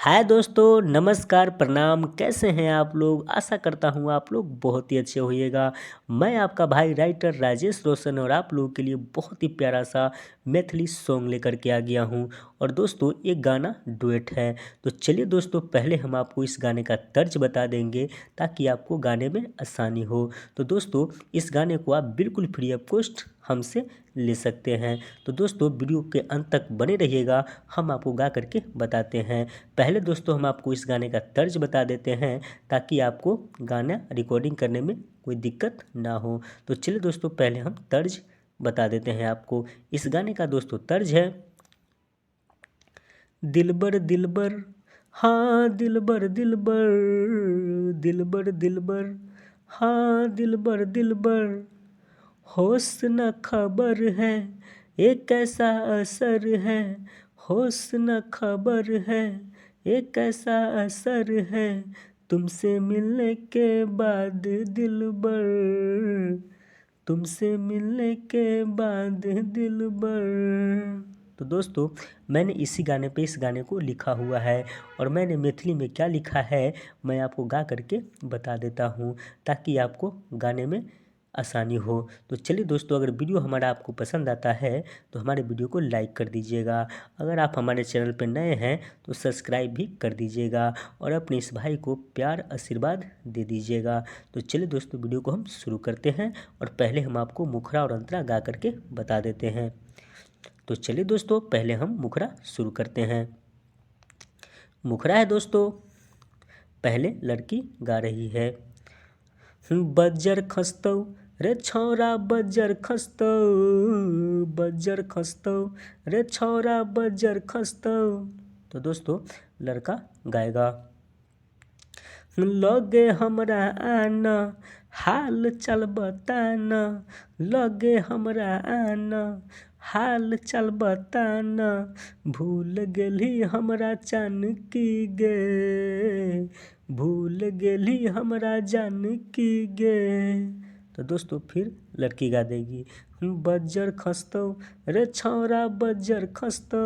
हाय दोस्तों, नमस्कार, प्रणाम। कैसे हैं आप लोग? आशा करता हूँ आप लोग बहुत ही अच्छे होइएगा। मैं आपका भाई राइटर राजेश रोशन और आप लोगों के लिए बहुत ही प्यारा सा मैथिली सॉन्ग लेकर के आ गया हूँ। और दोस्तों एक गाना डुएट है। तो चलिए दोस्तों, पहले हम आपको इस गाने का तर्ज बता देंगे ताकि आपको गाने में आसानी हो। तो दोस्तों इस गाने को आप बिल्कुल फ्री ऑफ कॉस्ट हमसे ले सकते हैं। तो दोस्तों वीडियो के अंत तक बने रहिएगा, हम आपको गा करके बताते हैं। पहले दोस्तों हम आपको इस गाने का तर्ज बता देते हैं ताकि आपको गाना रिकॉर्डिंग करने में कोई दिक्कत ना हो। तो चलिए दोस्तों पहले हम तर्ज बता देते हैं आपको। इस गाने का दोस्तों तर्ज है, दिलबर दिलबर, हाँ दिलबर दिलबर, दिलबर दिलबर, हाँ दिलबर दिलबर, होश न खबर है एक कैसा असर है, होश न खबर है एक कैसा असर है, तुमसे मिलने के बाद दिलबर, तुमसे मिलने के बाद दिलबर। तो दोस्तों मैंने इसी गाने पे इस गाने को लिखा हुआ है और मैंने मैथिली में क्या लिखा है मैं आपको गा करके बता देता हूँ ताकि आपको गाने में आसानी हो। तो चलिए दोस्तों, अगर वीडियो हमारा आपको पसंद आता है तो हमारे वीडियो को लाइक कर दीजिएगा। अगर आप हमारे चैनल पर नए हैं तो सब्सक्राइब भी कर दीजिएगा और अपने इस भाई को प्यार आशीर्वाद दे दीजिएगा। तो चलिए दोस्तों वीडियो को हम शुरू करते हैं और पहले हम आपको मुखरा और अंतरा गा करके बता देते हैं। तो चलिए दोस्तों पहले हम मुखरा शुरू करते हैं। मुखरा है दोस्तों, पहले लड़की गा रही है। बज्जर खस्तौ रे छौरा बज्जर खस्तौ, बज्जर खस्तौ रे छौरा बज्जर खस्तौ। तो दोस्तों लड़का गाएगा, लगे हमरा आना हाल चाल बताना, लगे हमरा आना हाल चाल बताना, भूल गेली हमरा जानकी गे, भूल गेली हमरा जानकी गे। तो दोस्तों फिर लड़की गा देगी, बज्जर खस्तौ रे छौरा बज्जर खस्तौ,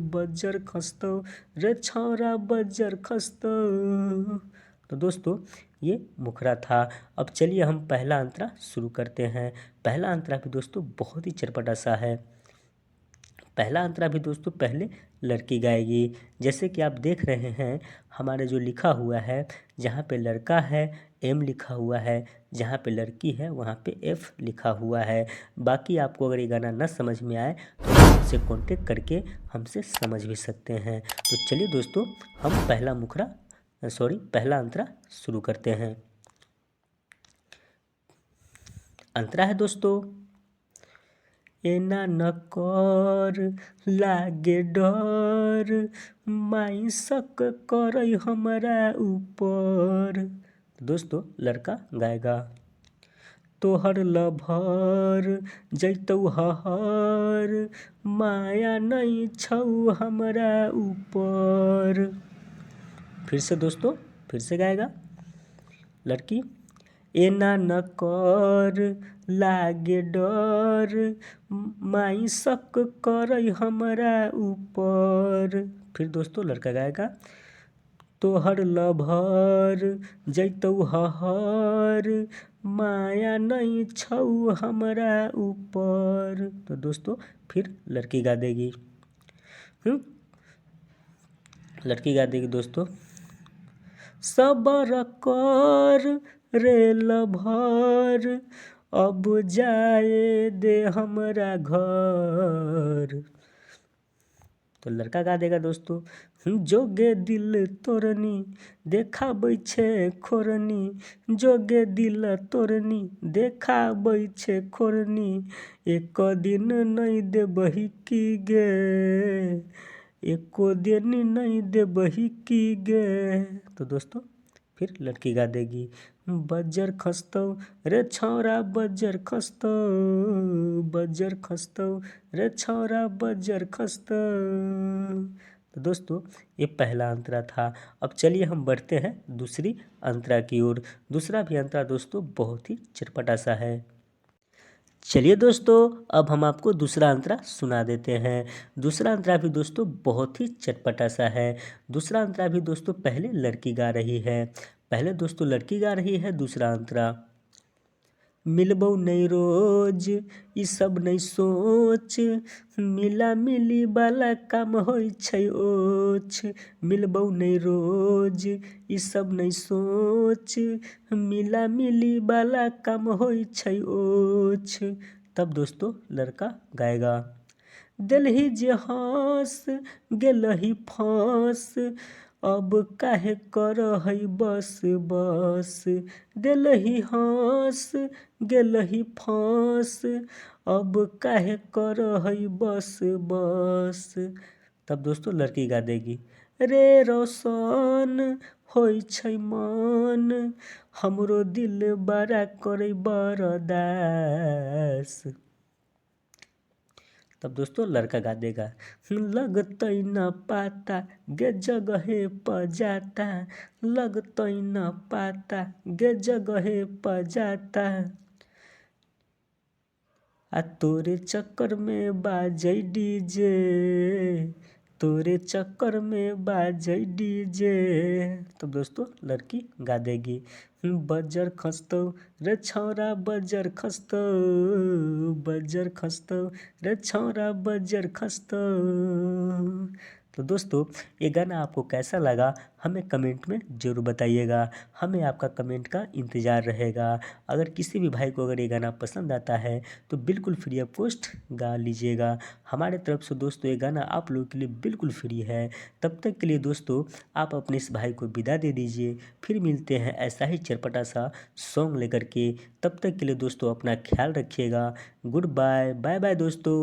बज्जर खस्तौ रे छौरा बज्जर खस्तौ। तो दोस्तों ये मुखरा था। अब चलिए हम पहला अंतरा शुरू करते हैं। पहला अंतरा भी दोस्तों बहुत ही चटपटा सा है। पहला अंतरा भी दोस्तों पहले लड़की गाएगी। जैसे कि आप देख रहे हैं हमारे जो लिखा हुआ है, जहाँ पे लड़का है एम लिखा हुआ है, जहाँ पे लड़की है वहाँ पे एफ लिखा हुआ है। बाकी आपको अगर ये गाना ना समझ में आए तो आप हमसे कांटेक्ट करके हमसे समझ भी सकते हैं। तो चलिए दोस्तों हम पहला अंतरा शुरू करते हैं। अंतरा है दोस्तों, एना न कर लागे डर, माई शक करई हमरा ऊपर। दोस्तों लड़का गाएगा, तोहर लभर जैतौ हहर, माया नहीं छौ हमरा ऊपर। फिर से दोस्तों फिर से गाएगा लड़की, एना न कर लागे डर, माई शक करई हमरा ऊपर। फिर दोस्तों लड़का गाएगा, तोहर लभर जैतौ हहर, माया नहीं छौ हमरा ऊपर। तो दोस्तों फिर लड़की गा देगी, लड़की गा देगी दोस्तों, सबर कर रे लभर, अब जाए दे हमरा घर। तो लड़का गा देगा दोस्तों, जोगे दिल तोरनी देखाबै छे खोरनी, जोगे दिल तोरनी देखाबै छे खोरनी, एक दिन नहीं देबही की गे, एको दिन नहीं देबही की गे। तो दोस्तों फिर लड़की गा देगी, बज्जर खस्तौ रे छौरा बज्जर खस्तौ, बज्जर खस्तौ रे छौरा बज्जर खस्तौ। तो दोस्तों ये पहला अंतरा था। अब चलिए हम बढ़ते हैं दूसरी अंतरा की ओर। दूसरा भी अंतरा दोस्तों बहुत ही चटपटा सा है। चलिए दोस्तों, अब हम आपको दूसरा अंतरा सुना देते हैं। दूसरा अंतरा भी दोस्तों बहुत ही चटपटा सा है। दूसरा अंतरा भी दोस्तों पहले लड़की गा रही है। पहले दोस्तों लड़की गा रही है दूसरा अंतरा। मिलबौ नहीं रोज ई सब नहीं सोच, मिला मिली वाला काम होइ छै ओछ। मिलबौ नहीं रोज ई सब नहीं सोच, मिला मिली वाला काम होइ छै ओछ। तब दोस्तों लड़का गाएगा। देलही जे हंस गेलही फांस, अब काहे कर है बस बस। देलही हंस गेलही फांस, अब काहे कर है बस बस। तब दोस्तों लड़की गा देगी। रे रोशन होइ छै मन, हमरो दिल बड़ा करे बरदास। तब दोस्तों लड़का गा देगा। लगतै न पाता गे जगहे पजाता, लगतै न पाता गे जगहे पजाता। आ तोरे चक्कर में बाजै डीजे, तोरे चक्कर में बाजै डीजे। तो दोस्तों लड़की गा देगी। बजर खसतौ रे छौरा बजर खसतौ, बजर खसतौ रे छौरा बजर खसतौ। तो दोस्तों ये गाना आपको कैसा लगा हमें कमेंट में ज़रूर बताइएगा। हमें आपका कमेंट का इंतज़ार रहेगा। अगर किसी भी भाई को अगर ये गाना पसंद आता है तो बिल्कुल फ्री ऑफ कॉस्ट गा लीजिएगा। हमारे तरफ से दोस्तों ये गाना आप लोगों के लिए बिल्कुल फ्री है। तब तक के लिए दोस्तों आप अपने इस भाई को विदा दे दीजिए। फिर मिलते हैं ऐसा ही चटपटा सा सॉन्ग लेकर के। तब तक के लिए दोस्तों अपना ख्याल रखिएगा। गुड बाय, बाय बाय दोस्तों।